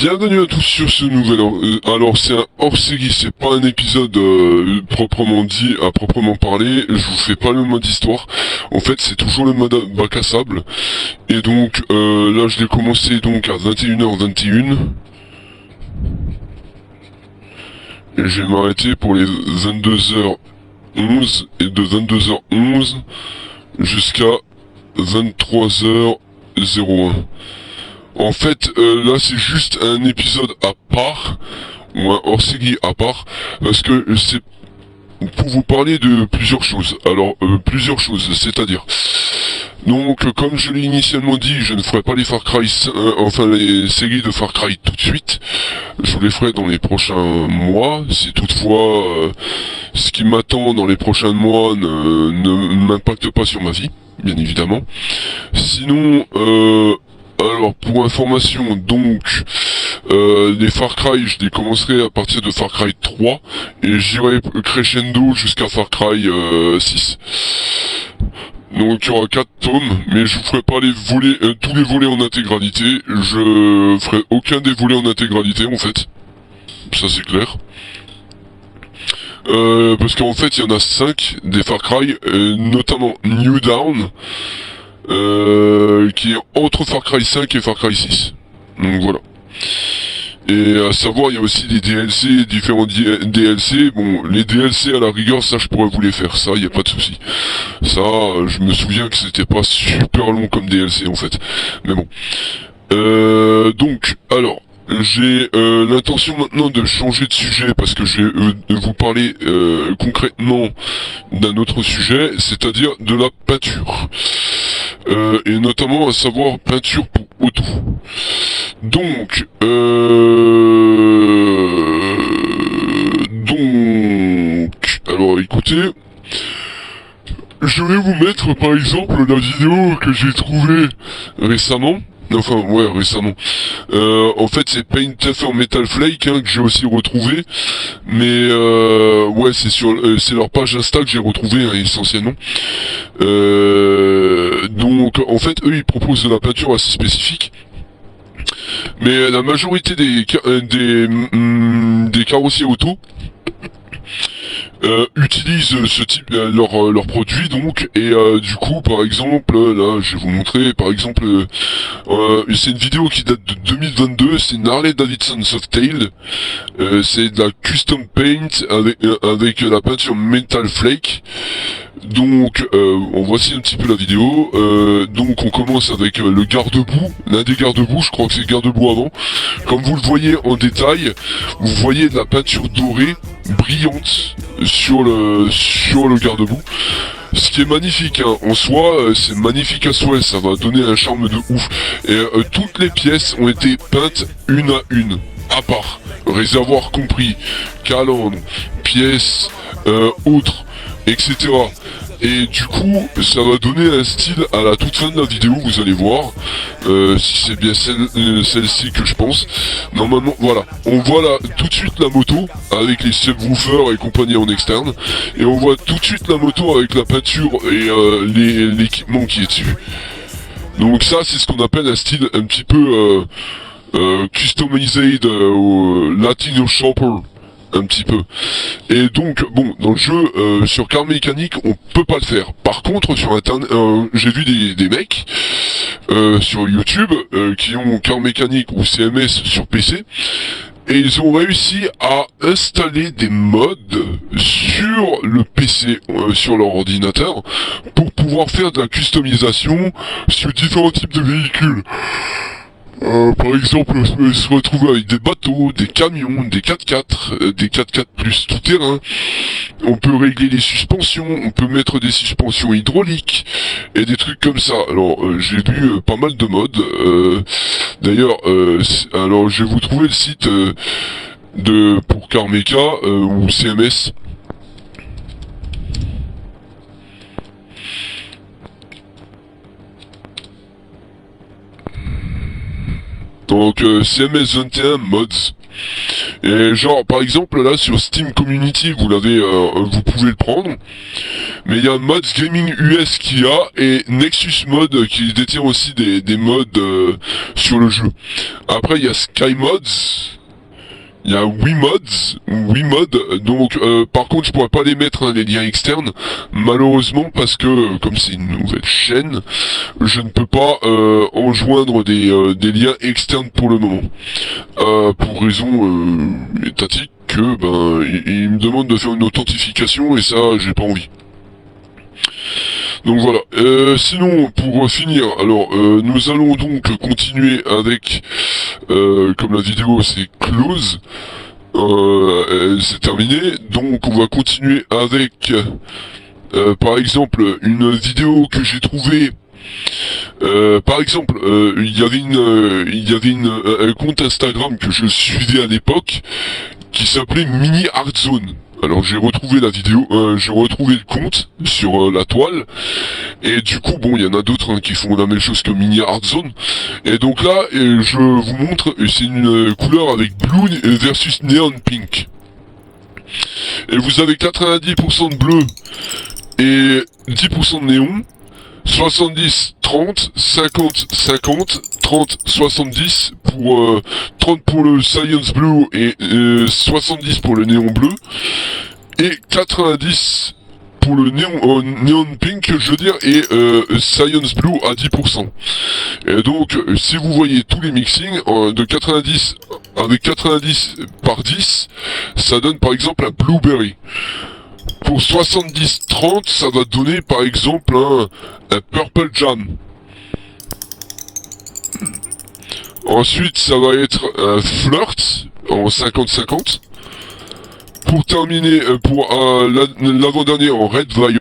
Bienvenue à tous sur ce nouvel alors c'est un hors-série, c'est pas un épisode proprement dit, à proprement parler. Je vous fais pas le mode histoire. En fait, c'est toujours le mode bac à sable. Et donc là, je l'ai commencé donc à 21h21. Et je vais m'arrêter pour les 22h11 et de 22h11 jusqu'à 23h01. En fait, là c'est juste un épisode à part, ou un hors-série à part, parce que c'est pour vous parler de plusieurs choses. Alors, plusieurs choses, c'est-à-dire... Donc, comme je l'ai initialement dit, je ne ferai pas les Far Cry, enfin les séries de Far Cry tout de suite. Je vous les ferai dans les prochains mois, si toutefois ce qui m'attend dans les prochains mois ne m'impacte pas sur ma vie, bien évidemment. Sinon, alors pour information, donc les Far Cry, je les commencerai à partir de Far Cry 3 et j'irai crescendo jusqu'à Far Cry 6. Donc il y aura 4 tomes, mais je vous ferai pas les volets, tous les volets en intégralité. Je ferai aucun des volets en intégralité en fait. Ça c'est clair. Parce qu'en fait il y en a 5 des Far Cry, notamment New Dawn. Qui est entre Far Cry 5 et Far Cry 6. Donc voilà. Et à savoir, il y a aussi des DLC, différents DLC. Bon, les DLC à la rigueur, ça je pourrais vous les faire, ça, il n'y a pas de souci. Ça, je me souviens que c'était pas super long comme DLC en fait. Mais bon. Donc, alors, j'ai l'intention maintenant de changer de sujet parce que je vais vous parler concrètement d'un autre sujet, c'est-à-dire de la peinture. Et notamment à savoir peinture pour auto. Donc, alors écoutez, je vais vous mettre par exemple la vidéo que j'ai trouvée récemment. Enfin, ouais, récemment. En fait, c'est Paint Tougher Metal Flake que j'ai aussi retrouvé. Mais ouais, c'est sur, c'est leur page Insta que j'ai retrouvé essentiellement. Donc, en fait, eux, ils proposent de la peinture assez spécifique. Mais la majorité des carrossiers auto utilisent ce type leur produit donc et du coup par exemple là je vais vous montrer par exemple c'est une vidéo qui date de 2022, c'est une Harley Davidson Softail, c'est de la custom paint avec la peinture Metal Flake. Donc on voici un petit peu la vidéo. Donc on commence avec le garde-boue, l'un des garde-boue, je crois que c'est le garde-boue avant. Comme vous le voyez en détail, vous voyez de la peinture dorée brillante sur le garde-boue. Ce qui est magnifique hein, en soi, c'est magnifique à souhait, ça va donner un charme de ouf. Et toutes les pièces ont été peintes une à une, à part, réservoir compris, calandre, pièces, autres, etc. Et du coup, ça va donner un style à la toute fin de la vidéo, vous allez voir, si c'est bien celle-ci que je pense. Normalement, voilà, on voit là tout de suite la moto, avec les subwoofers et compagnie en externe, et on voit tout de suite la moto avec la peinture et l'équipement qui est dessus. Donc ça, c'est ce qu'on appelle un style un petit peu customized Latino Shopper. Un petit peu. Et donc, bon, dans le jeu, sur Car Mécanique, on peut pas le faire. Par contre, sur Internet, j'ai vu des mecs sur YouTube qui ont Car Mécanique ou CMS sur PC, et ils ont réussi à installer des mods sur le PC, sur leur ordinateur, pour pouvoir faire de la customisation sur différents types de véhicules. Par exemple, se retrouver avec des bateaux, des camions, des 4x4, des 4x4 plus tout terrain. On peut régler les suspensions, on peut mettre des suspensions hydrauliques et des trucs comme ça. Alors, j'ai vu pas mal de modes. D'ailleurs, alors je vais vous trouver le site pour Carmeca ou CMS. Donc CMS 21 mods. Et genre par exemple là sur Steam Community vous l'avez, vous pouvez le prendre. Mais il y a Mods Gaming US qui a, et Nexus Mod qui détient aussi des mods sur le jeu. Après il y a Sky Mods, il y a Wimod, donc par contre je pourrais pas les mettre, hein, les liens externes, malheureusement, parce que comme c'est une nouvelle chaîne, je ne peux pas enjoindre des liens externes pour le moment. Pour raison étatique que il me demande de faire une authentification et ça j'ai pas envie. Donc voilà. Sinon, pour finir, alors nous allons donc continuer avec, comme la vidéo c'est close, c'est terminé, donc on va continuer avec, par exemple, une vidéo que j'ai trouvée. Par exemple, il y avait un compte Instagram que je suivais à l'époque qui s'appelait Mini Art Zone. Alors j'ai retrouvé la vidéo, j'ai retrouvé le compte sur la toile, et du coup bon, il y en a d'autres, hein, qui font la même chose que Mini Art Zone. Et donc là, je vous montre, c'est une couleur avec blue versus neon pink. Et vous avez 90% de bleu et 10% de néon. 70, 30, 50, 50, 30, 70 pour 30 pour le Science Blue et 70 pour le néon bleu et 90 pour le néon pink, je veux dire, et Science Blue à 10%. Et donc, si vous voyez tous les mixings de 90 avec 90 par 10, ça donne par exemple un Blueberry. Pour 70-30, ça va donner par exemple un Purple Jam. Ensuite, ça va être un Flirt en 50-50. Pour terminer, pour l'avant-dernier en Red Violet.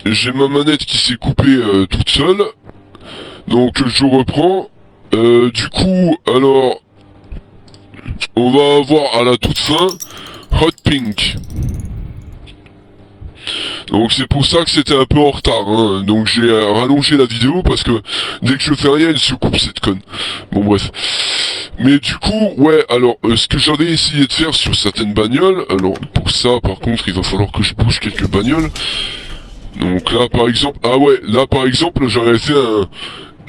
J'ai ma manette qui s'est coupée toute seule. Donc je reprends. Du coup, alors, on va avoir à la toute fin Hot Pink. Donc c'est pour ça que c'était un peu en retard, hein. Donc j'ai rallongé la vidéo parce que dès que je fais rien, elle se coupe cette conne. Bon bref. Mais du coup, ouais, alors ce que j'avais essayé de faire sur certaines bagnoles, alors pour ça par contre il va falloir que je bouge quelques bagnoles. Donc là par exemple, ah ouais, là par exemple j'avais fait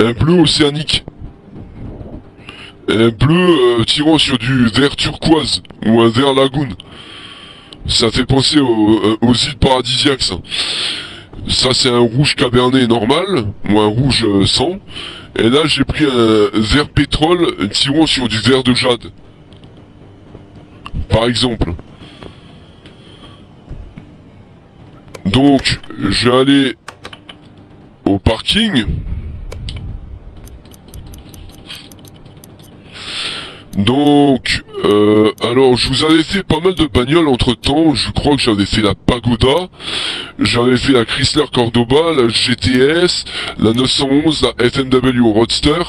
un bleu océanique. Un bleu tirant sur du vert turquoise ou un vert lagoon. Ça fait penser aux îles paradisiaques, ça. Ça c'est un rouge cabernet normal, ou un rouge sang. Et là j'ai pris un vert pétrole tirant sur du vert de jade. Par exemple. Donc, je vais aller au parking. Donc, alors je vous avais fait pas mal de bagnoles entre temps, je crois que j'avais fait la Pagoda, j'avais fait la Chrysler Cordoba, la GTS, la 911, la FMW Roadster,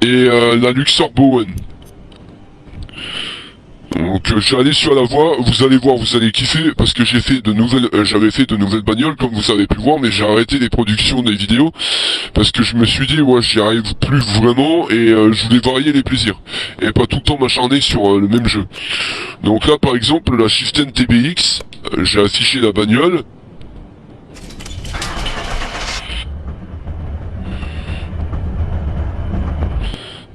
et la Luxor Bowen. Donc je vais aller sur la voie, vous allez voir, vous allez kiffer, parce que j'ai fait de nouvelles, j'avais fait de nouvelles bagnoles, comme vous avez pu voir, mais j'ai arrêté les productions des vidéos, parce que je me suis dit, ouais, j'y arrive plus vraiment, et je voulais varier les plaisirs, et pas tout le temps m'acharner sur le même jeu. Donc là, par exemple, la Chieftain TBX, j'ai affiché la bagnole.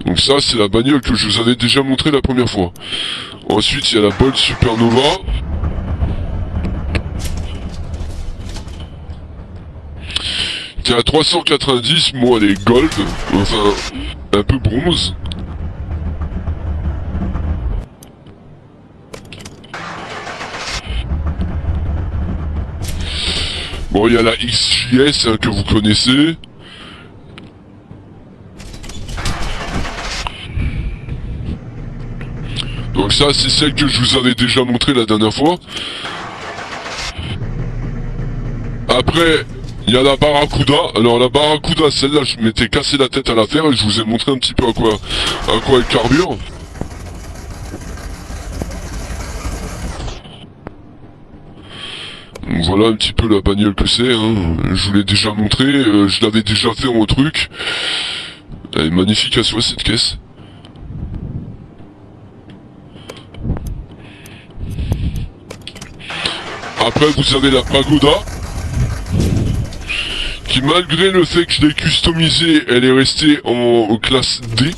Donc ça, c'est la bagnole que je vous avais déjà montré la première fois. Ensuite, il y a la Bolt Supernova. Qui est à 390, moi elle est gold, enfin un peu bronze. Bon, il y a la XJS hein, que vous connaissez. Donc ça, c'est celle que je vous avais déjà montré la dernière fois. Après, il y a la Barracuda. Alors la Barracuda, celle-là, je m'étais cassé la tête à la faire et je vous ai montré un petit peu à quoi elle carbure. Donc voilà un petit peu la bagnole que c'est, hein. Je vous l'ai déjà montré, je l'avais déjà fait en truc. Elle est magnifique à soi cette caisse. Après vous avez la pagoda, qui malgré le fait que je l'ai customisée, elle est restée en classe D.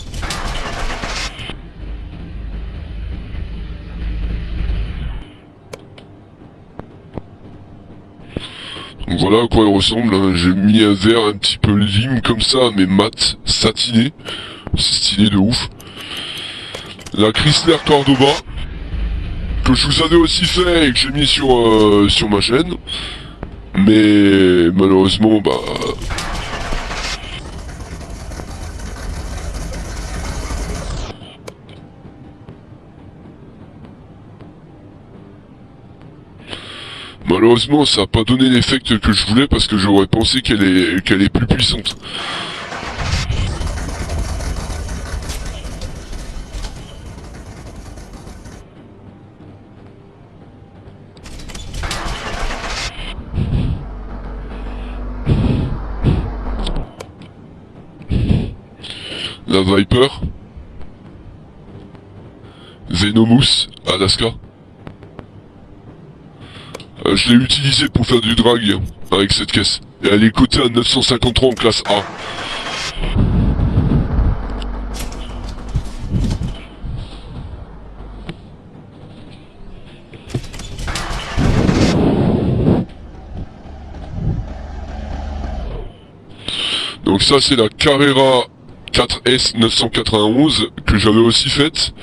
Donc voilà à quoi elle ressemble, hein. J'ai mis un verre un petit peu lime comme ça, mais mat, satiné. C'est stylé de ouf. La Chrysler Cordoba, que je vous avais aussi fait et que j'ai mis sur ma chaîne. Mais malheureusement, bah... Malheureusement, ça n'a pas donné l'effet que je voulais parce que j'aurais pensé qu'elle est plus puissante. La Viper. Venomous, Alaska. Je l'ai utilisé pour faire du drag hein, avec cette caisse. Et elle est cotée à 953 en classe A. Donc ça c'est la Carrera 4S 991 que j'avais aussi faite.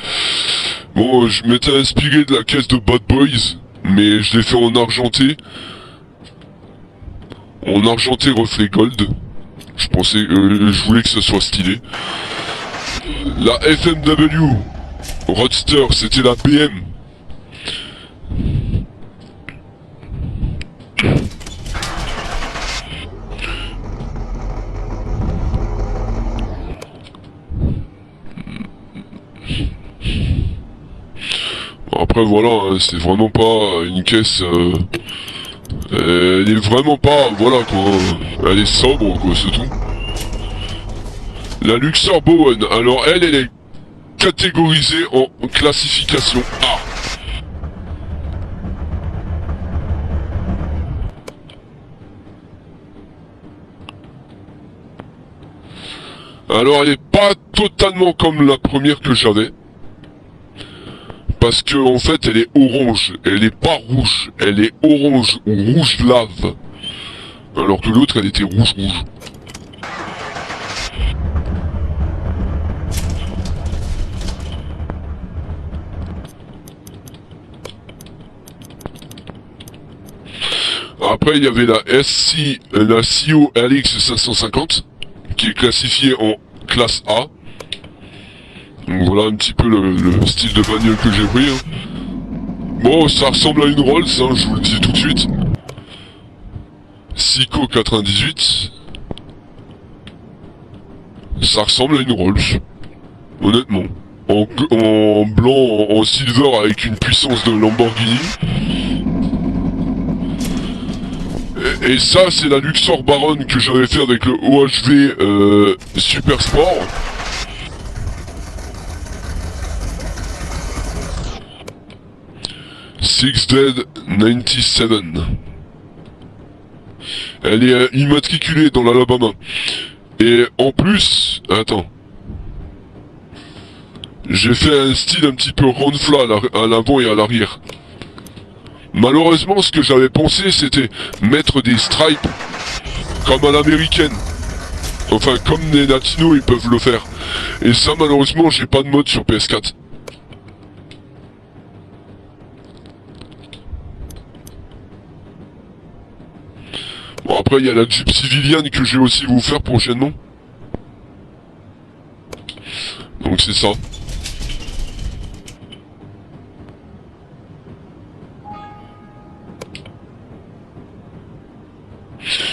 Bon, je m'étais inspiré de la caisse de Bad Boys, mais je l'ai fait en argenté. En argenté reflet gold. Je pensais, je voulais que ce soit stylé. La FMW Roadster, c'était la BM. Après voilà, hein, c'est vraiment pas une caisse... elle est vraiment pas... Voilà quoi. Elle est sobre quoi, c'est tout. La Luxor Bowen, alors elle est catégorisée en classification A. Alors elle est pas totalement comme la première que j'avais. Parce que en fait elle est orange, elle est pas rouge, elle est orange ou rouge lave. Alors que l'autre elle était rouge. Après il y avait la CO LX 550 qui est classifiée en classe A. Donc voilà un petit peu le style de bagnole que j'ai pris. Hein. Bon, ça ressemble à une Rolls, hein, je vous le dis tout de suite. Sico 98. Ça ressemble à une Rolls. Honnêtement. En blanc, en silver avec une puissance de Lamborghini. Et ça, c'est la Luxor Baron que j'avais fait avec le OHV Super Sport. Six Dead 97. Elle est immatriculée dans l'Alabama. Et en plus... Attends. J'ai fait un style un petit peu round-flat à l'avant et à l'arrière. Malheureusement, ce que j'avais pensé, c'était mettre des stripes comme à l'américaine. Enfin, comme les latinos, ils peuvent le faire. Et ça, malheureusement, j'ai pas de mode sur PS4. Bon, après, il y a la Jeep civilienne que je vais aussi vous faire prochainement. Donc, c'est ça.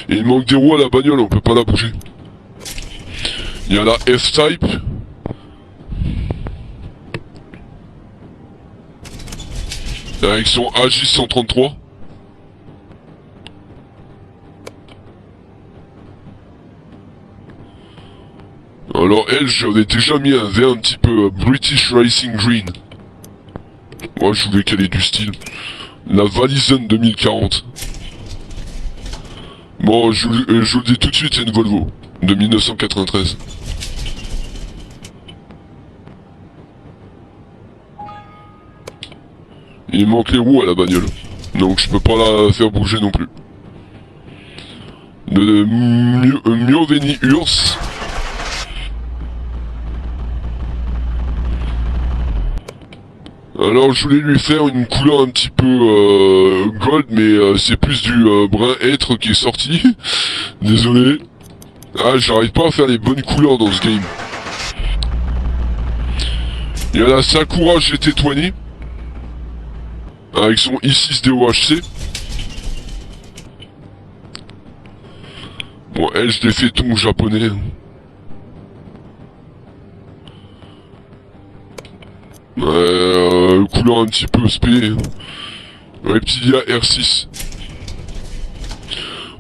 Et il manque des roues à la bagnole, on peut pas la bouger. Il y a la F-Type. Avec son AJ133. Alors elle, j'avais déjà mis un vert un petit peu British Racing Green. Moi, je voulais qu'elle ait du style. La Valisen 2040. Bon, je vous le dis tout de suite, c'est une Volvo de 1993. Il manque les roues à la bagnole, donc je peux pas la faire bouger non plus. De Mioveni Urs. Alors je voulais lui faire une couleur un petit peu gold, mais c'est plus du brun hêtre qui est sorti. Désolé. Ah, j'arrive pas à faire les bonnes couleurs dans ce game. Il y a la Sakura GT20 avec son i6 DOHC. Bon, elle, je l'ai fait ton japonais. Couleur un petit peu spé. Reptilia R6.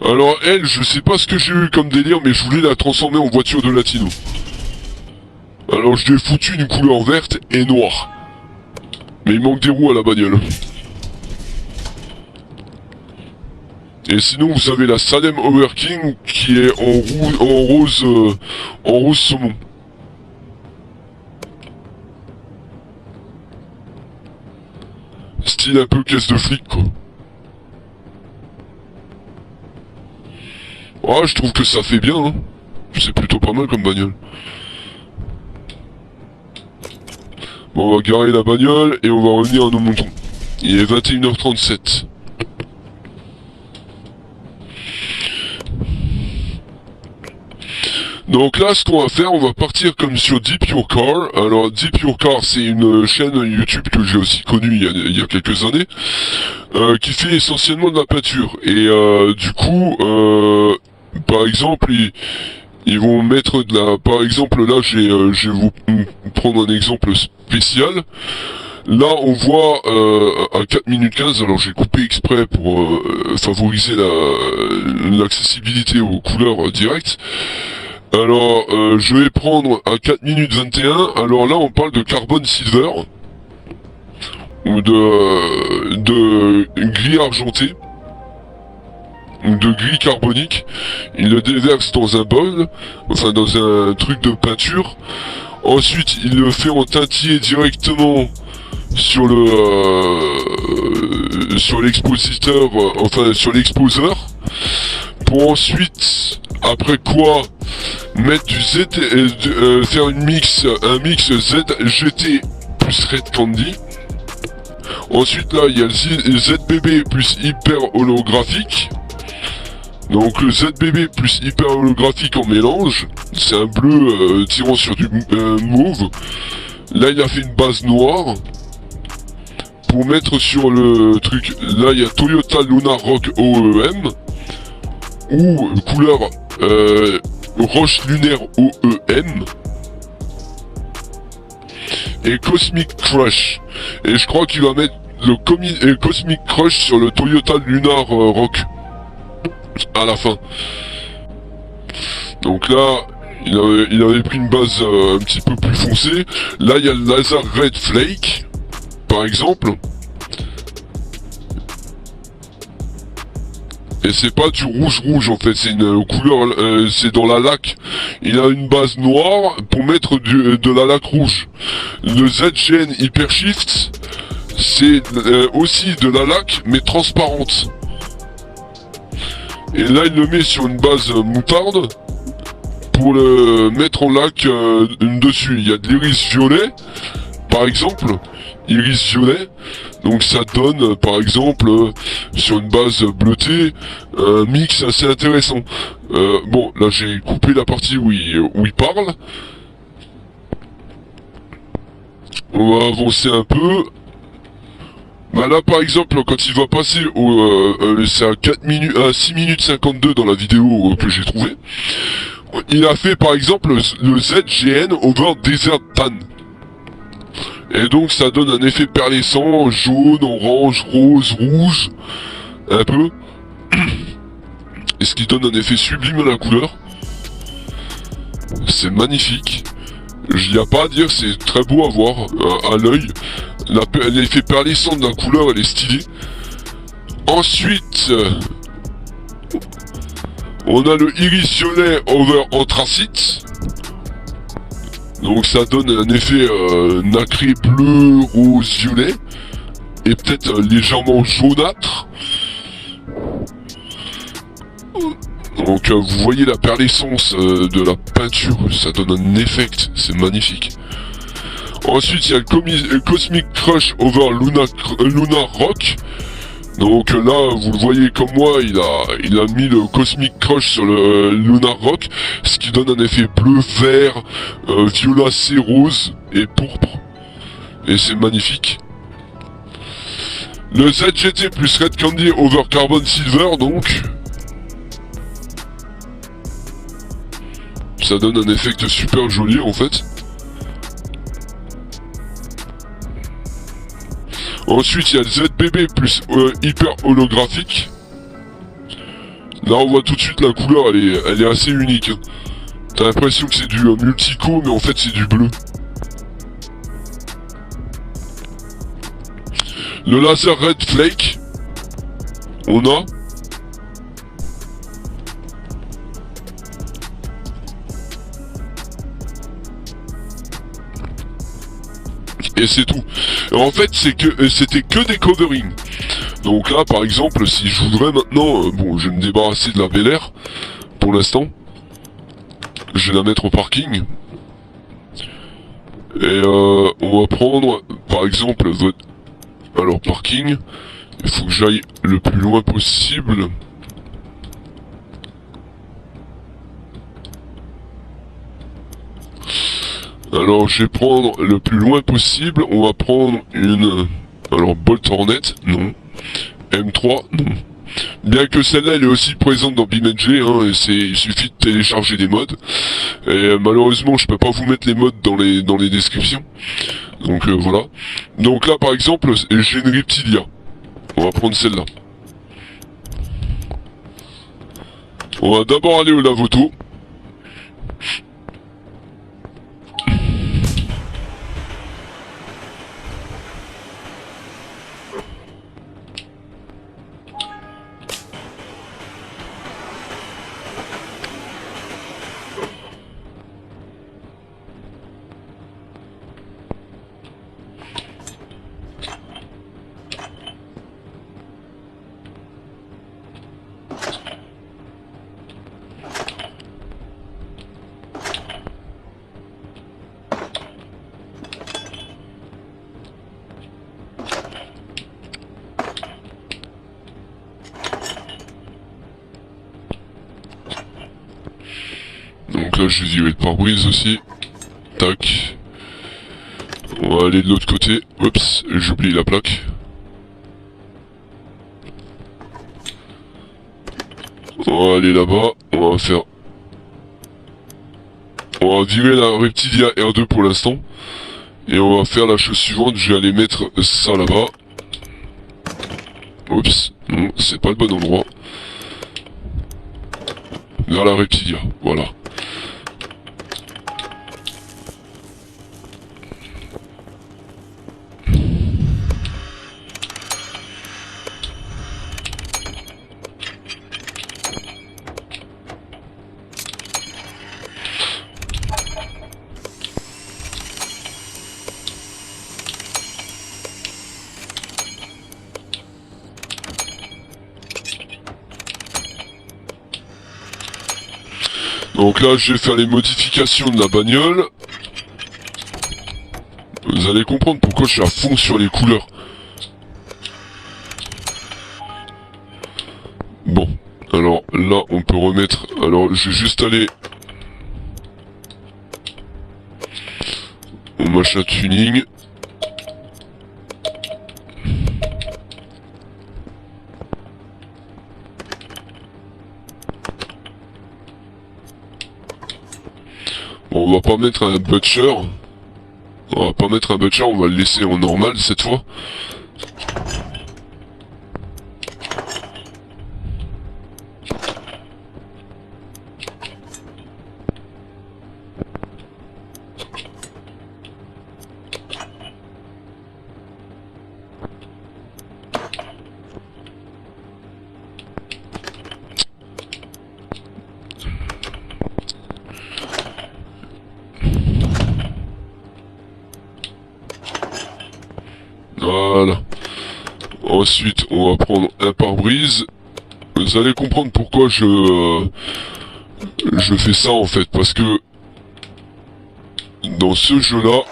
Alors elle, je sais pas ce que j'ai eu comme délire, mais je voulais la transformer en voiture de latino. Alors je lui ai foutu une couleur verte et noire. Mais il manque des roues à la bagnole. Et sinon vous avez la Salem Overking qui est en rose saumon. Style un peu caisse de flic quoi. Ah, je trouve que ça fait bien, hein. C'est plutôt pas mal comme bagnole. Bon, on va garer la bagnole et on va revenir à nos moutons. Il est 21h37. Donc là, ce qu'on va faire, on va partir comme sur Deep Your Car. Alors, Deep Your Car, c'est une chaîne YouTube que j'ai aussi connue il y a quelques années, qui fait essentiellement de la peinture. Et du coup, par exemple, ils vont mettre de la... Par exemple, là, je vais vous prendre un exemple spécial. Là, on voit à 4 minutes 15, alors j'ai coupé exprès pour favoriser l'accessibilité aux couleurs directes. Alors, je vais prendre à 4 minutes 21, alors là, on parle de carbone silver, ou de gris argenté, ou de gris carbonique. Il le déverse dans un bol, enfin dans un truc de peinture. Ensuite, il le fait en teintiller directement sur sur l'expositeur, enfin sur l'exposeur, pour ensuite, après quoi, mettre du Z, faire un mix ZGT plus Red Candy. Ensuite là, il y a le ZBB plus hyper holographique. Donc le ZBB plus hyper holographique en mélange, c'est un bleu tirant sur du mauve. Là, il a fait une base noire. Pour mettre sur le truc, là il y a Toyota Luna Rock OEM, ou couleur Roche Lunaire OEM, et Cosmic Crush. Et je crois qu'il va mettre le Cosmic Crush sur le Toyota Lunar Rock à la fin. Donc là, il avait pris une base un petit peu plus foncée. Là, il y a le Laser Red Flake, par exemple. Et c'est pas du rouge en fait, c'est une couleur, c'est dans la laque. Il a une base noire pour mettre de la laque rouge. Le ZGN Hyper Shift, c'est aussi de la laque mais transparente. Et là il le met sur une base moutarde pour le mettre en laque dessus. Il y a de l'iris violet, par exemple, iris violet. Donc ça donne, par exemple, sur une base bleutée, un mix assez intéressant. Bon, là j'ai coupé la partie où il parle. On va avancer un peu. Bah là par exemple, quand il va passer c'est à 6 minutes 52 dans la vidéo que j'ai trouvé. Il a fait par exemple le ZGN Over Desert Tan. Et donc ça donne un effet perlescent, jaune, orange, rose, rouge, un peu. Et ce qui donne un effet sublime à la couleur. C'est magnifique. Il n'y a pas à dire, c'est très beau à voir à l'œil. L'effet perlissant de la couleur, elle est stylée. Ensuite, on a le iris violet over anthracite. Donc ça donne un effet nacré bleu, rose, violet. Et peut-être légèrement jaunâtre. Donc vous voyez la perlissance de la peinture, ça donne un effect, c'est magnifique. Ensuite il y a le Cosmic Crush over Luna Rock. Donc là vous le voyez comme moi, il a mis le Cosmic Crush sur le Luna Rock, ce qui donne un effet bleu, vert, violacé, rose et pourpre. Et c'est magnifique. Le ZGT plus Red Candy over Carbon Silver donc. Ça donne un effet super joli en fait. Ensuite il y a le ZBB plus hyper holographique. Là on voit tout de suite la couleur, elle est assez unique. Hein. T'as l'impression que c'est du multico mais en fait c'est du bleu. Le laser Red Flake. On a. Et c'est tout. Et en fait, c'était que des coverings. Donc là, par exemple, si je voudrais maintenant, bon, je vais me débarrasser de la Bel Air pour l'instant. Je vais la mettre au parking. Et on va prendre, par exemple, alors parking. Il faut que j'aille le plus loin possible. Alors je vais prendre le plus loin possible, on va prendre une... Alors Bolt Hornet, non. M3, non. Bien que celle-là elle est aussi présente dans BeamNG, hein, il suffit de télécharger des mods. Et malheureusement je peux pas vous mettre les mods dans les descriptions. Donc voilà. Donc là par exemple j'ai une Reptilia. On va prendre celle-là. On va d'abord aller au lave-auto. Donc là je vais virer le pare-brise aussi. Tac. On va aller de l'autre côté. Oups, j'ai oublié la plaque. On va aller là-bas. On va faire... On va virer la Reptilia R2 pour l'instant. Et on va faire la chose suivante. Je vais aller mettre ça là-bas. Oups, non, c'est pas le bon endroit. Vers la Reptilia, voilà. Donc là, je vais faire les modifications de la bagnole. Vous allez comprendre pourquoi je suis à fond sur les couleurs. Bon, alors là, on peut remettre... Alors, je vais juste aller... au machin tuning. Bon, on va pas mettre un butcher. On va pas mettre un butcher, on va le laisser en normal cette fois. Ensuite, on va prendre un pare-brise. Vous allez comprendre pourquoi je fais ça en fait, parce que dans ce jeu-là,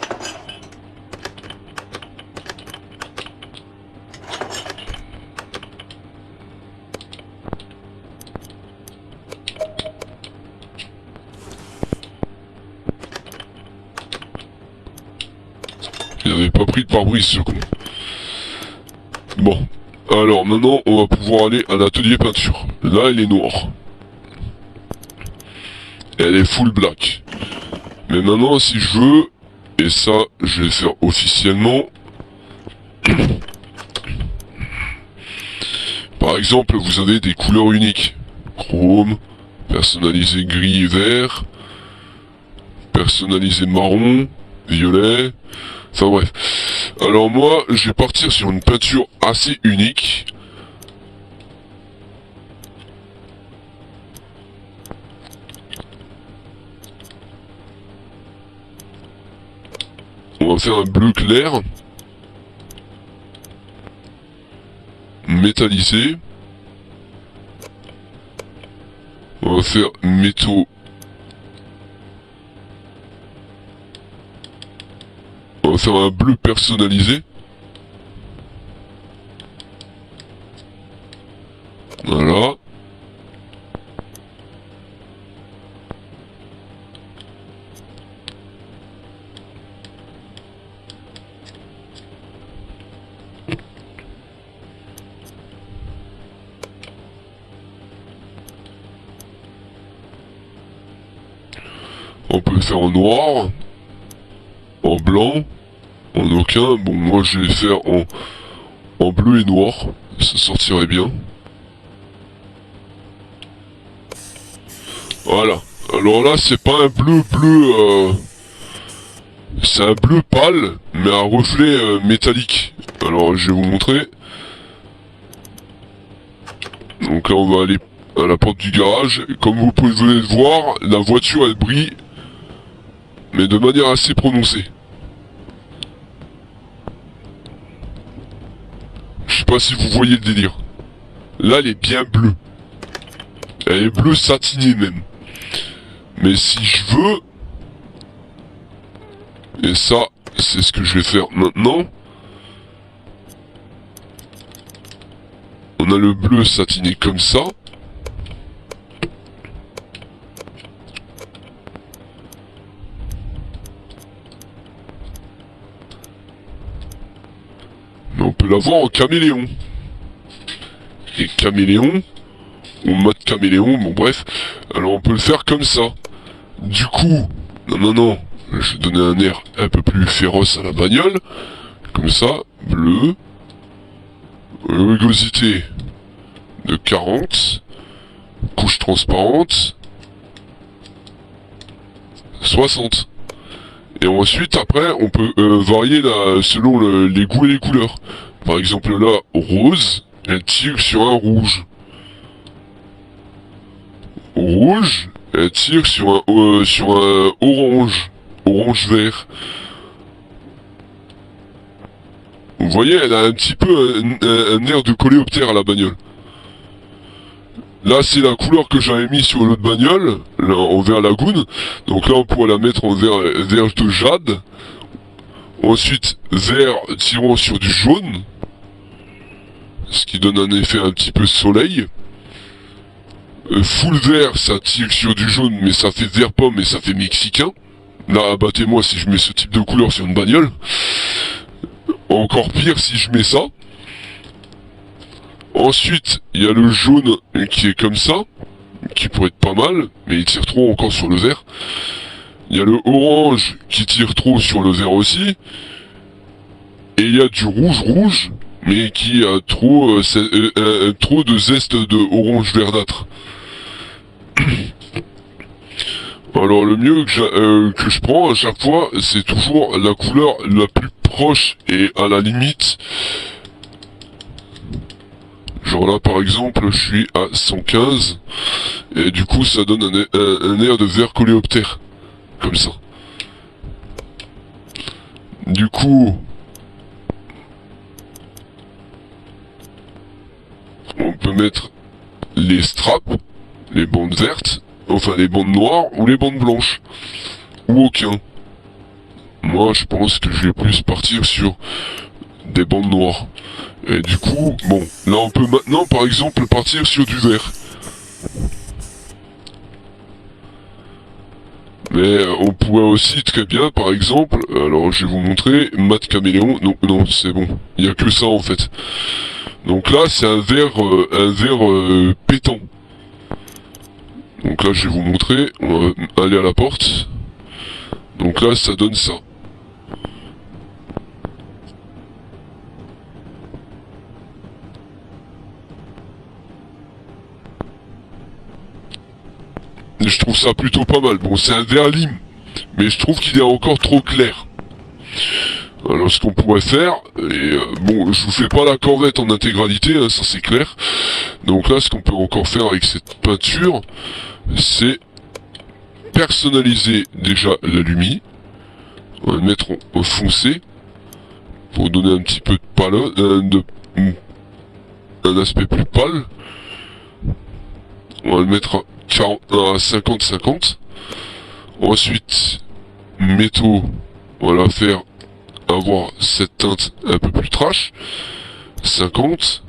il n'avait pas pris de pare-brise ce con. Bon, alors maintenant on va pouvoir aller à l'atelier peinture. Là elle est noire. Elle est full black. Mais maintenant si je veux, et ça je vais faire officiellement, par exemple vous avez des couleurs uniques. Chrome, personnalisé gris et vert, personnalisé marron, violet, enfin bref. Alors moi, je vais partir sur une peinture assez unique. On va faire un bleu clair, métallisé. On va faire métaux. On va faire un bleu personnalisé. Voilà. On peut le faire en noir, en blanc, en aucun. Bon, moi je vais le faire en bleu et noir. Ça sortirait bien. Voilà. Alors là, c'est pas un bleu c'est un bleu pâle, mais un reflet métallique. Alors, je vais vous montrer. Donc là, on va aller à la porte du garage. Comme vous pouvez le voir, la voiture, elle brille, mais de manière assez prononcée. Je sais pas si vous voyez le délire. Là, elle est bien bleue. Elle est bleue satinée même. Mais si je veux... Et ça, c'est ce que je vais faire maintenant. On a le bleu satiné comme ça. Mais on peut l'avoir en caméléon. Et caméléon, ou mode caméléon, bon bref. Alors on peut le faire comme ça. Du coup, non. Je vais donner un air un peu plus féroce à la bagnole. Comme ça, bleu. Rugosité de 40. Couche transparente. 60. Et ensuite, après, on peut varier selon les goûts et les couleurs. Par exemple, là, rose, elle tire sur un rouge. Rouge, elle tire sur un orange. Orange-vert. Vous voyez, elle a un petit peu un air de coléoptère à la bagnole. Là, c'est la couleur que j'avais mis sur l'autre bagnole, là, en vert lagoon. Donc là, on pourrait la mettre en vert de jade. Ensuite, vert tirant sur du jaune. Ce qui donne un effet un petit peu soleil. Full vert, ça tire sur du jaune, mais ça fait vert pomme et ça fait mexicain. Là, abattez-moi si je mets ce type de couleur sur une bagnole. Encore pire si je mets ça. Ensuite, il y a le jaune qui est comme ça, qui pourrait être pas mal, mais il tire trop encore sur le vert. Il y a le orange qui tire trop sur le vert aussi. Et il y a du rouge, mais qui a trop de zeste de orange verdâtre. Alors le mieux que je prends à chaque fois, c'est toujours la couleur la plus proche et à la limite. Genre là par exemple, je suis à 115 et du coup ça donne un air de vert coléoptère, comme ça. Du coup, on peut mettre les straps, les bandes vertes, enfin les bandes noires ou les bandes blanches, ou aucun. Moi je pense que je vais plus partir sur des bandes noires. Et du coup, bon, là on peut maintenant par exemple partir sur du vert. Mais on pourrait aussi très bien, par exemple, alors je vais vous montrer, mat caméléon, non, c'est bon, il n'y a que ça en fait. Donc là c'est un verre pétant. Donc là je vais vous montrer, on va aller à la porte. Donc là ça donne ça. Je trouve ça plutôt pas mal. Bon, c'est un verre lime, mais je trouve qu'il est encore trop clair. Alors ce qu'on pourrait faire, et bon, je vous fais pas la corvette en intégralité, hein, ça c'est clair. Donc là, ce qu'on peut encore faire avec cette peinture, c'est personnaliser déjà la lumière. On va le mettre en foncé pour donner un petit peu de pâle, un aspect plus pâle. On va le mettre à 50-50. Ensuite, métaux, on va la faire avoir cette teinte un peu plus trash. 50.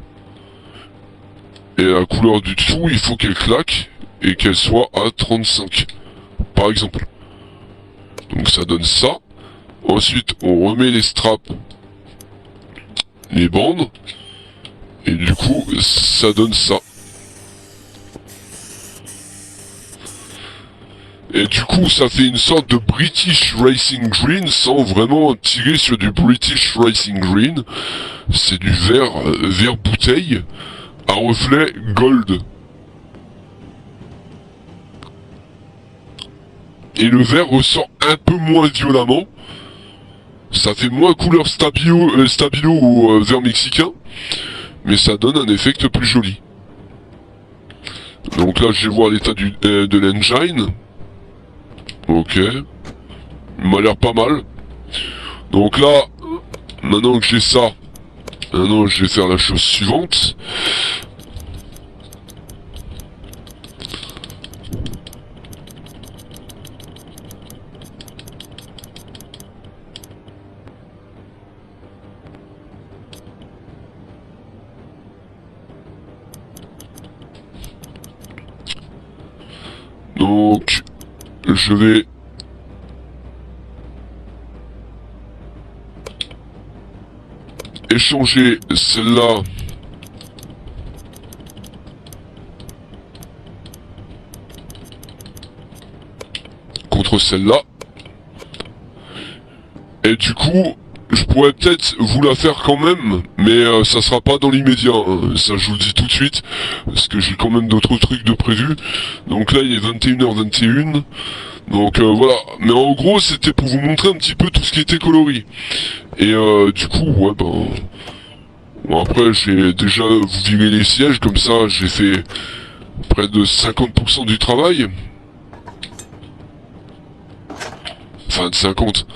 Et la couleur du dessous, il faut qu'elle claque et qu'elle soit à 35. Par exemple. Donc ça donne ça. Ensuite, on remet les straps, les bandes. Et du coup, ça donne ça. Et du coup, ça fait une sorte de British Racing Green sans vraiment tirer sur du British Racing Green. C'est du vert bouteille à reflet gold. Et le vert ressort un peu moins violemment. Ça fait moins couleur stabilo ou vert mexicain. Mais ça donne un effect plus joli. Donc là, je vais voir l'état de l'engine. Ok. Il m'a l'air pas mal. Donc là, maintenant que j'ai ça, maintenant je vais faire la chose suivante. Donc, je vais échanger celle-là contre celle-là. Et du coup, je pourrais peut-être vous la faire quand même, mais ça sera pas dans l'immédiat, hein. Ça je vous le dis tout de suite, parce que j'ai quand même d'autres trucs de prévu. Donc là il est 21h21, donc voilà. Mais en gros c'était pour vous montrer un petit peu tout ce qui était coloris. Et du coup, ouais ben... Bon après j'ai déjà vous viré les sièges, comme ça j'ai fait près de 50% du travail. Enfin de 50...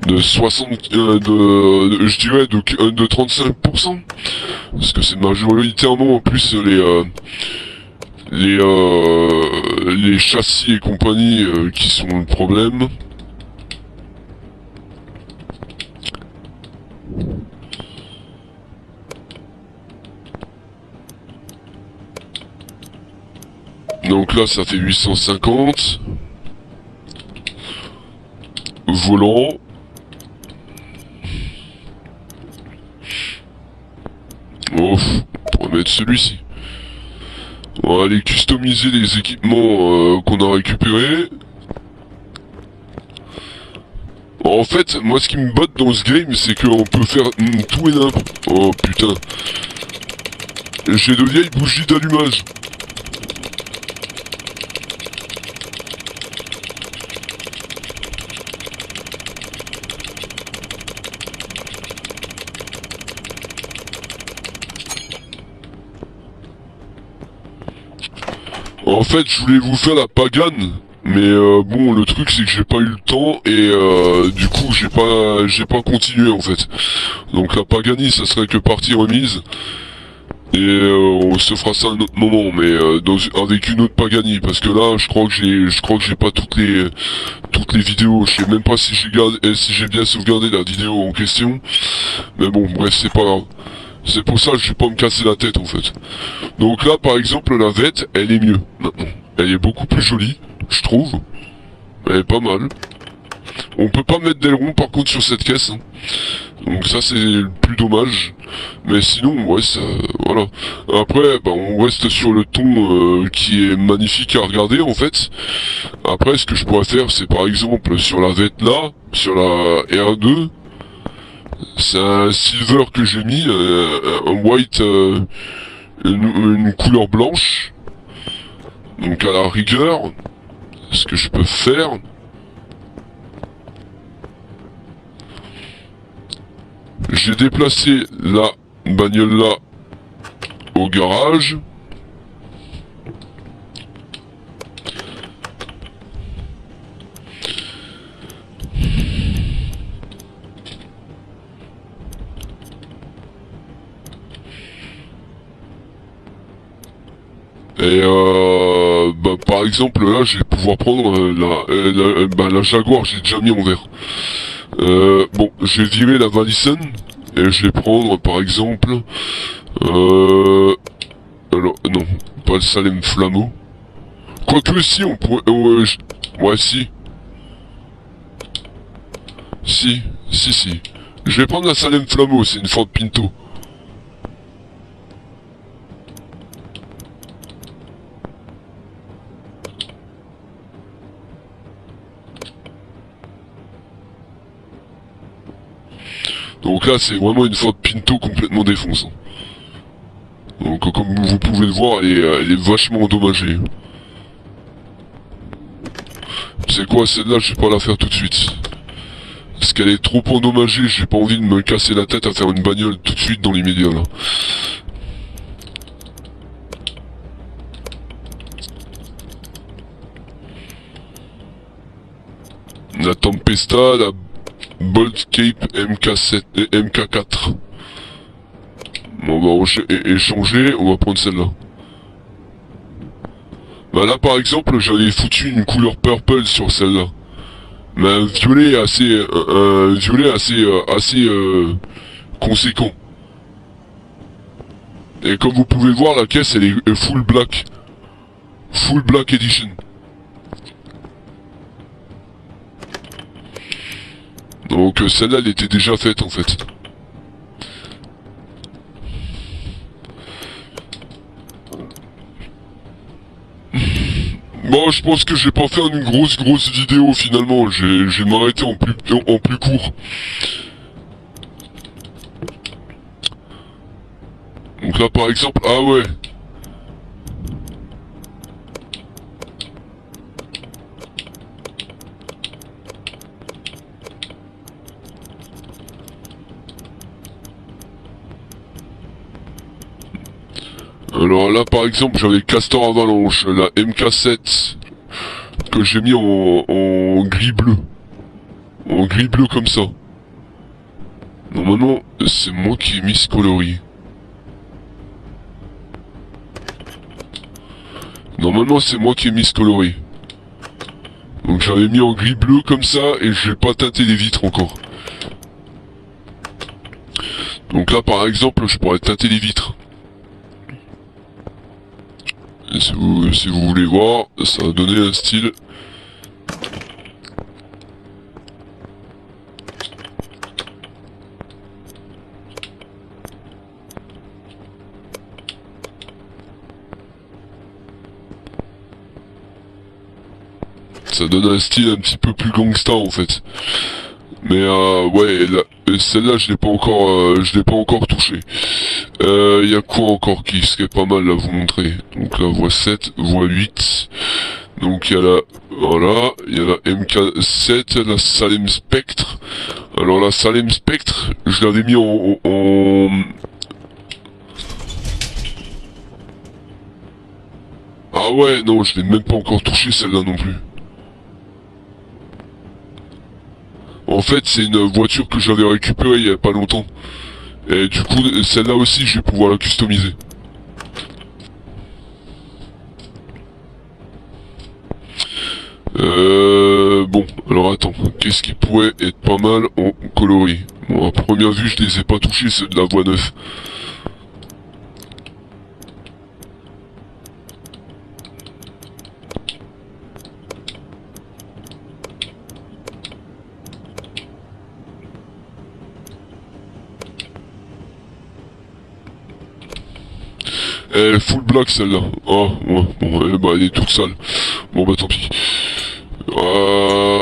de 60, je dirais de 35%, parce que c'est majoritairement en plus les châssis et compagnie qui sont le problème. Donc là ça fait 850. Volant. Oh, on pourrait mettre celui-ci. On va aller customiser les équipements qu'on a récupérés. En fait, moi ce qui me botte dans ce game, c'est qu'on peut faire tout et n'importe. Oh putain. J'ai de vieilles bougies d'allumage. En fait, je voulais vous faire la Pagane, mais bon, le truc c'est que j'ai pas eu le temps et du coup j'ai pas continué en fait. Donc la Pagani, ça serait que partie remise. Et on se fera ça à un autre moment, mais avec une autre Pagani, parce que là, je crois que j'ai pas toutes les vidéos. Je sais même pas si si j'ai bien sauvegardé la vidéo en question. Mais bon, bref, c'est pas grave. C'est pour ça que je vais pas me casser la tête en fait. Donc là, par exemple, la vette, elle est mieux maintenant. Elle est beaucoup plus jolie, je trouve. Elle est pas mal. On peut pas mettre d'aileron par contre sur cette caisse. Hein. Donc ça c'est le plus dommage. Mais sinon, ouais, ça, voilà. Après, bah, on reste sur le ton qui est magnifique à regarder en fait. Après, ce que je pourrais faire, c'est par exemple sur la vette là, sur la R2, c'est un silver que j'ai mis, un white, une couleur blanche. Donc à la rigueur, ce que je peux faire, j'ai déplacé la bagnole là au garage. Et bah, par exemple là je vais pouvoir prendre la Jaguar, j'ai déjà mis en vert. Bon, je vais virer la Valison et je vais prendre par exemple alors non, pas le Salem Flammeau. Quoique si on pourrait ouais si. Si. Je vais prendre la Salem Flammeau, c'est une Ford Pinto. Donc là, c'est vraiment une Ford Pinto complètement défoncée. Donc comme vous pouvez le voir, elle est vachement endommagée. C'est quoi celle-là, je vais pas la faire tout de suite. Parce qu'elle est trop endommagée, j'ai pas envie de me casser la tête à faire une bagnole tout de suite dans l'immédiat là. La Tempesta, la Bolt Cape MK7 et MK4. On va échanger, on va prendre celle-là. Bah là par exemple j'avais foutu une couleur purple sur celle-là. Mais un violet assez conséquent. Et comme vous pouvez voir la caisse elle est full black. Full black edition. Donc celle-là elle était déjà faite en fait. Bon, je pense que je vais pas faire une grosse vidéo finalement, je vais m'arrêter en plus court. Donc là par exemple, ah ouais. Alors là par exemple j'avais Castor Avalanche, la MK7 que j'ai mis en gris bleu. En gris bleu comme ça. Normalement c'est moi qui ai mis ce coloris. Normalement c'est moi qui ai mis ce coloris. Donc j'avais mis en gris bleu comme ça et je vais pas teinter les vitres encore. Donc là par exemple je pourrais teinter les vitres. Et si vous voulez voir, ça va donner un style. Ça donne un style un petit peu plus gangsta en fait. Mais ouais, celle-là je l'ai pas encore touché. Il y a quoi encore qui serait pas mal à vous montrer? Donc la voie 7, voie 8. Donc il y a la, voilà, il y a la MK7, la Salem Spectre. Alors la Salem Spectre, je l'avais mis Ah ouais, non, je l'ai même pas encore touché celle-là non plus. En fait, c'est une voiture que j'avais récupérée il y a pas longtemps. Et du coup, celle-là aussi, je vais pouvoir la customiser. Bon, alors attends, qu'est-ce qui pourrait être pas mal en coloris? Bon, à première vue, je les ai pas touchés, ceux de la voie 9. Elle est full black celle-là. Ah, ouais, bon, bah elle est toute sale. Bon bah tant pis.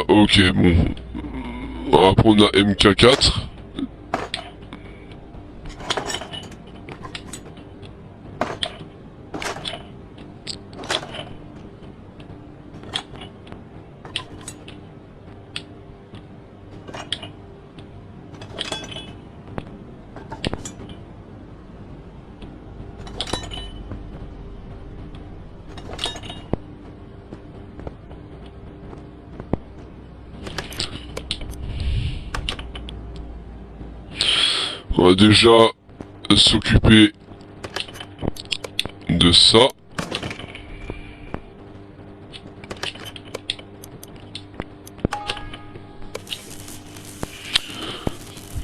Ok, bon. On va prendre la MK4. On va déjà s'occuper de ça. «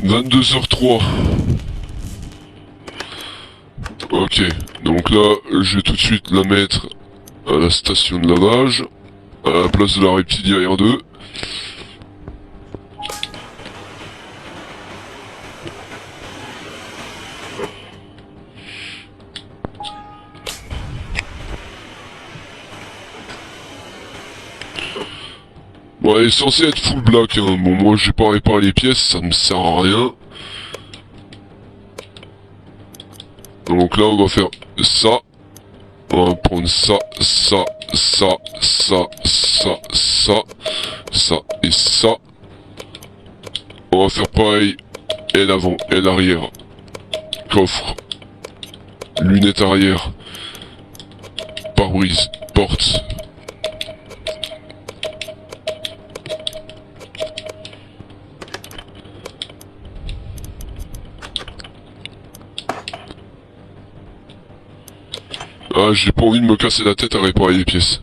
22h03 ». Ok, donc là, je vais tout de suite la mettre à la station de lavage, à la place de la Reptilia R2. Bon, elle est censée être full black, hein. Bon, moi j'ai pas réparé les pièces, ça me sert à rien. Donc là, on va faire ça. On va prendre ça, ça, ça, ça, ça, ça, ça et ça. On va faire pareil. Aile avant, aile arrière. Coffre. Lunettes arrière. Pare-brise. Porte. Ah, j'ai pas envie de me casser la tête à réparer les pièces.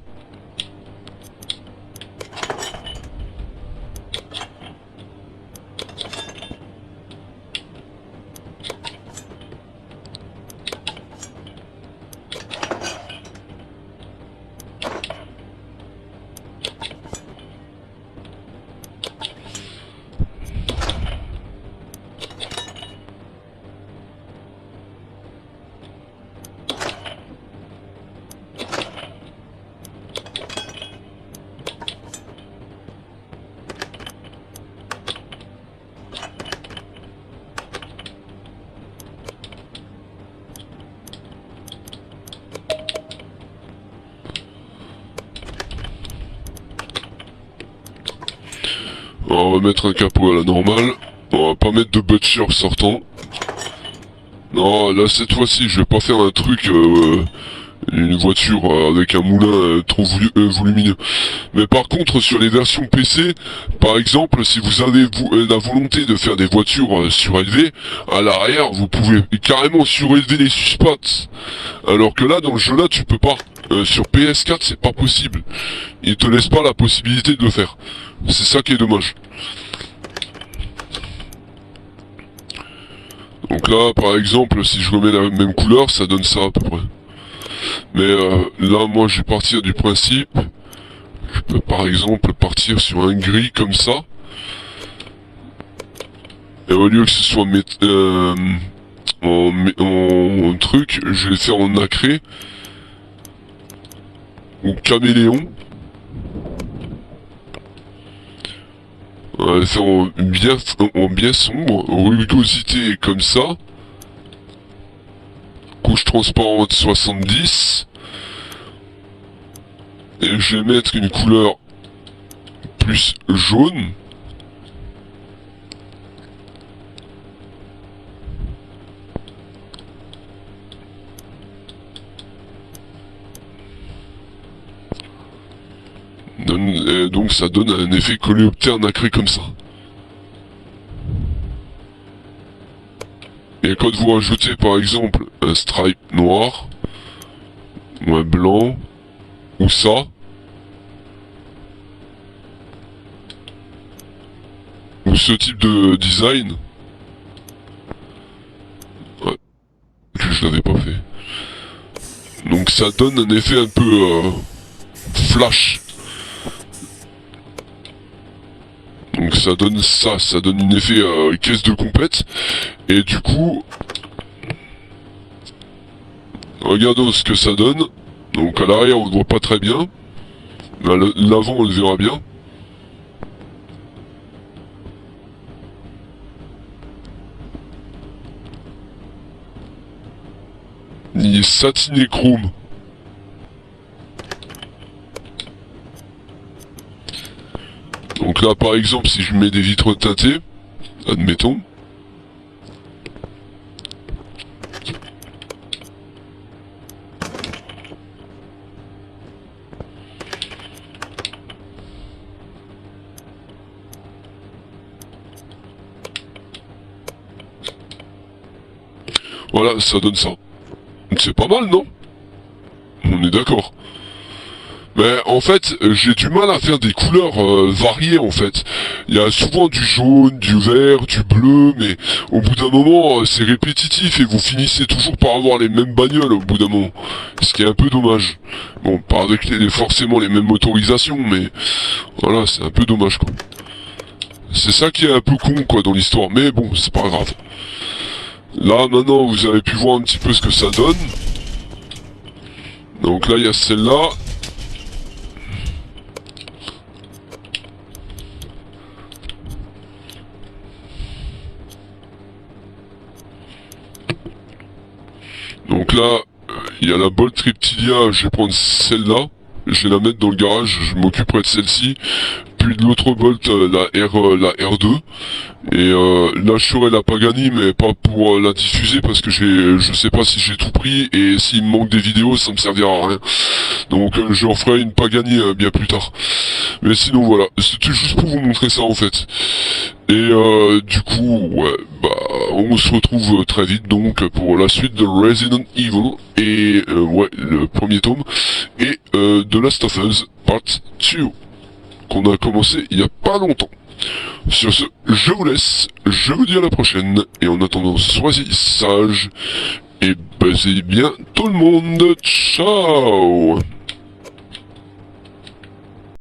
Alors, on va mettre un capot à la normale. On va pas mettre de butcher sortant. Non, là cette fois-ci, je vais pas faire un truc, une voiture avec un moulin trop volumineux. Mais par contre, sur les versions PC, par exemple, si vous avez la volonté de faire des voitures surélevées, à l'arrière, vous pouvez carrément surélever les suspats. Alors que là, dans le jeu-là, tu peux pas. Sur PS4, c'est pas possible. Il te laisse pas la possibilité de le faire. C'est ça qui est dommage. Donc là, par exemple, si je remets la même couleur, ça donne ça à peu près. Mais là, moi, je vais partir du principe... Je peux par exemple partir sur un gris comme ça. Et au lieu que ce soit en truc, je vais le faire en nacré. Ou caméléon. On va le faire en bien sombre. Rugosité comme ça. Couche transparente 70. Et je vais mettre une couleur plus jaune. Donc ça donne un effet coléoptère nacré comme ça. Et quand vous rajoutez par exemple un stripe noir, ou un blanc, ou ça, ou ce type de design. Ouais, je l'avais pas fait. Donc ça donne un effet un peu flash. Donc ça donne ça, ça donne un effet caisse de compète. Et du coup, regardons ce que ça donne. Donc à l'arrière on ne voit pas très bien. Mais à l'avant on le verra bien. Il est satiné chrome. Donc là par exemple si je mets des vitres teintées, admettons. Voilà, ça donne ça. C'est pas mal, non? On est d'accord. Mais en fait, j'ai du mal à faire des couleurs variées en fait. Il y a souvent du jaune, du vert, du bleu, mais au bout d'un moment, c'est répétitif et vous finissez toujours par avoir les mêmes bagnoles au bout d'un moment. Ce qui est un peu dommage. Bon, pas avec forcément les mêmes motorisations, mais voilà, c'est un peu dommage quoi. C'est ça qui est un peu con quoi dans l'histoire, mais bon, c'est pas grave. Là maintenant vous avez pu voir un petit peu ce que ça donne. Donc là il y a celle-là. Donc là il y a la Bolt Reptilia, je vais prendre celle-là. Je vais la mettre dans le garage, je m'occuperai de celle-ci. Puis de l'autre Bolt, la R2. Et là je ferai la Pagani mais pas pour la diffuser parce que je sais pas si j'ai tout pris et s'il me manque des vidéos ça me servira à rien. Donc je referai une Pagani bien plus tard. Mais sinon voilà, c'était juste pour vous montrer ça en fait. Et du coup ouais bah on se retrouve très vite donc pour la suite de Resident Evil et ouais le premier tome et The Last of Us Part 2 qu'on a commencé il y a pas longtemps. Sur ce, je vous laisse, je vous dis à la prochaine, et en attendant, soyez sages, et baisez bien tout le monde, ciao.